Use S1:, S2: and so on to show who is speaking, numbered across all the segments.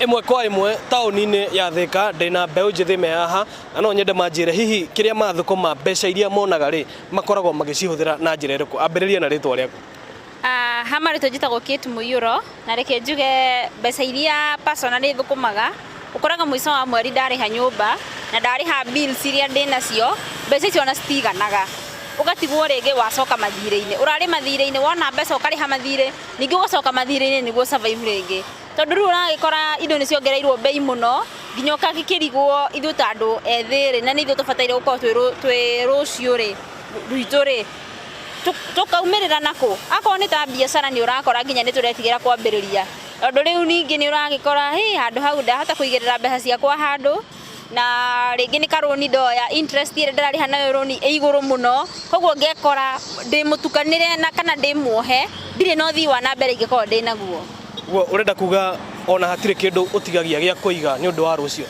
S1: Imwe kwa imwe tauni-inĩ ya Thika ndĩna mbeũ njĩthĩ me haha na no nyende manjĩre hihi kĩrĩa mathũkũma mbeca iria monaga rĩ makoragwo magĩcihũthĩra na njĩra ĩrĩkũ. Ambĩrĩria na rĩtwa rĩaku.
S2: Hama rĩtwa njĩtagwo Kate Mũiyũro na reke njuge mbeca iria personally thũkũmaga ũkoraga mũico wa mweri ndarĩha nyũmba na ndarĩha bills iria ndĩnacio, mbeca icio ona citiganaga. Ugatigwo rĩngĩ wacoka mathirĩ-inĩ, ũrarĩ mathirĩ-inĩ wona mbeca ũkarĩha mathirĩ ningĩ ũgacoka mathirĩ-inĩ nĩguo survive rĩngĩ. Tondũ rĩu ũragĩkora indo nĩ ciongereirwo bei mũno nginya ũkagĩkĩrigwo ithuĩ ta andũ ethĩ rĩ na nĩ ithuĩ tũbataire gũkorwo twĩ rũciũ rĩ rwitũ rĩ tũkaumĩrĩra nakũ. Akorwo nĩ ta biacara nĩ ũrakora nginya nĩ tũretigĩra kwambĩrĩria, tondũ rĩu ningĩ nĩ ũragĩkora handũ hau ndahota kũigĩrĩra mbeca ciakwa handũ na rĩngĩ nĩ karũni ndoya interest ĩrĩa ndĩrarĩha nayo rũni ĩ igũrũ mũno, koguo ngekora ndĩ mũtukanĩre na kana ndĩ muohe ndirĩ na ũthii wa na mbere ingĩkorwo ndĩ naguo. Urenda kuga ona hatirĩ kĩndũ ũtigagia gĩa kũiga nĩ ũndũ wa rũciũ?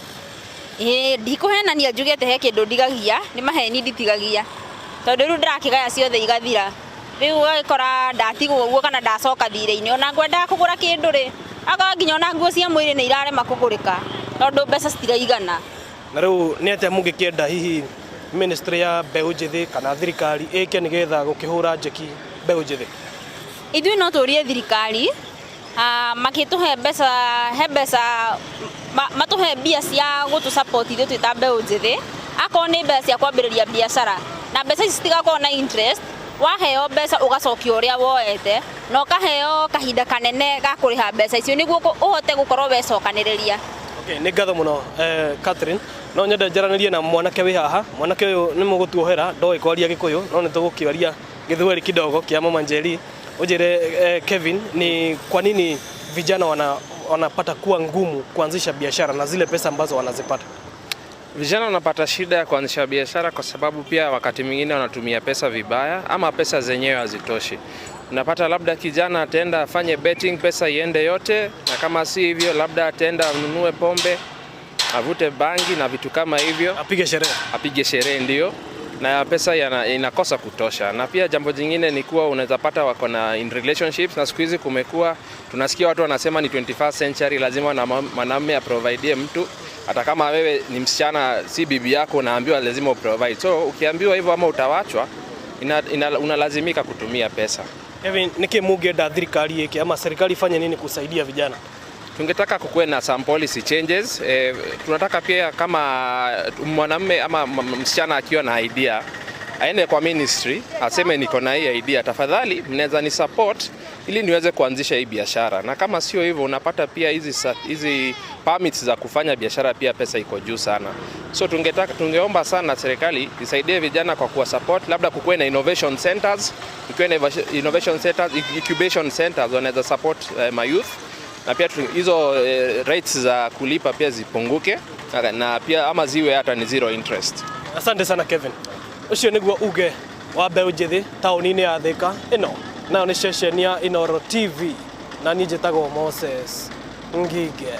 S2: Ndikũhenania njuge atĩ he kĩndũ ndigagia, nĩ maheni nditigagia, tondũ rĩu ndĩrakĩgaya ciothe igathira. Rĩu ũgagĩkora ndatigwo ũguo kana ndacoka thirĩ-inĩ ona ngwendaga kũgũra kĩndũ rĩ agaga nginya ona nguo cia mwĩrĩ nĩ irarema kũgũrĩka tondũ mbeca citiraigana. Na rĩu nĩ atĩa mũngĩkĩenda hihi ministry ya mbeũ njĩthĩ kana thirikari ĩke nĩgetha gũkĩhũra njeki mbeũ njĩthĩ? Ithuĩ no tũrie thirikari makĩtũhe mbeca matũhe mbia cia gũtũ support ithuĩ twĩ ta mbeũ njĩthĩ, akorwo nĩ mbeca cia kwambĩrĩria biacara na mbeca ici citigakorwo na interest. Waheo mbeca ũgacokia ũrĩa woete na ũkaheo kahinda kanene ga kũrĩha mbeca icio nĩguo ũhote gũkorwo wecokanĩrĩria. Okay, nĩ ngatho mũno Catherine. No nyende njaranĩrie na mwanake wĩ haha. Mwanake ũyũ nĩ mũgũtuohera ndoĩ kwaria Gĩkũyũ no nĩ tũgũkĩaria Gĩthweri kidogo kia Mama Njeri. Ujire Kevin, ni kwa nini vijana wanapata kuwa ngumu kuanzisha biashara na zile pesa ambazo wanazipata?
S3: Vijana wanapata shida ya kuanzisha biashara kwa sababu pia wakati mwingine wanatumia pesa vibaya ama pesa zenyewe hazitoshi. Unapata labda kijana ataenda afanye betting, pesa iende yote, na kama si hivyo labda ataenda anunue pombe, avute bangi na vitu kama hivyo, apige sherehe ndio, na pesa inakosa kutosha. Na pia jambo jingine ni kuwa unaweza pata wako na in relationships, na siku hizi kumekuwa tunasikia watu wanasema ni 21st century lazima na mwanamume aprovide mtu. Hata kama wewe ni msichana si bibi yako unaambiwa lazima uprovide. So ukiambiwa hivyo ama utawachwa unalazimika kutumia pesa.
S1: Kevin, niki mungĩenda thirikari yake ama serikali ifanye nini kusaidia vijana?
S3: Tungetaka kukuwe na some policy changes. Tunataka pia kama mwanamume ama msichana akiwa na idea aende kwa ministry aseme niko na hii idea, tafadhali mnaweza ni support ili niweze kuanzisha hii biashara. Na kama sio hivyo unapata pia hizi permits za kufanya biashara pia pesa iko juu sana. So tungeomba sana serikali isaidie vijana kwa kuwa support, labda kukuwe na innovation centers, incubation centers wanaweza support my youth. Na pia hizo rates za kulipa pia zipunguke na pia ama ziwe hata ni zero interest.
S1: Asante sana Kevin. Ucio niguo uge wa mbeũ njĩthĩ taũni-inĩ ya Thika ĩno. Nayo nĩ ceceni ya Inooro TV na niĩ njĩtagwo Moses Ngige.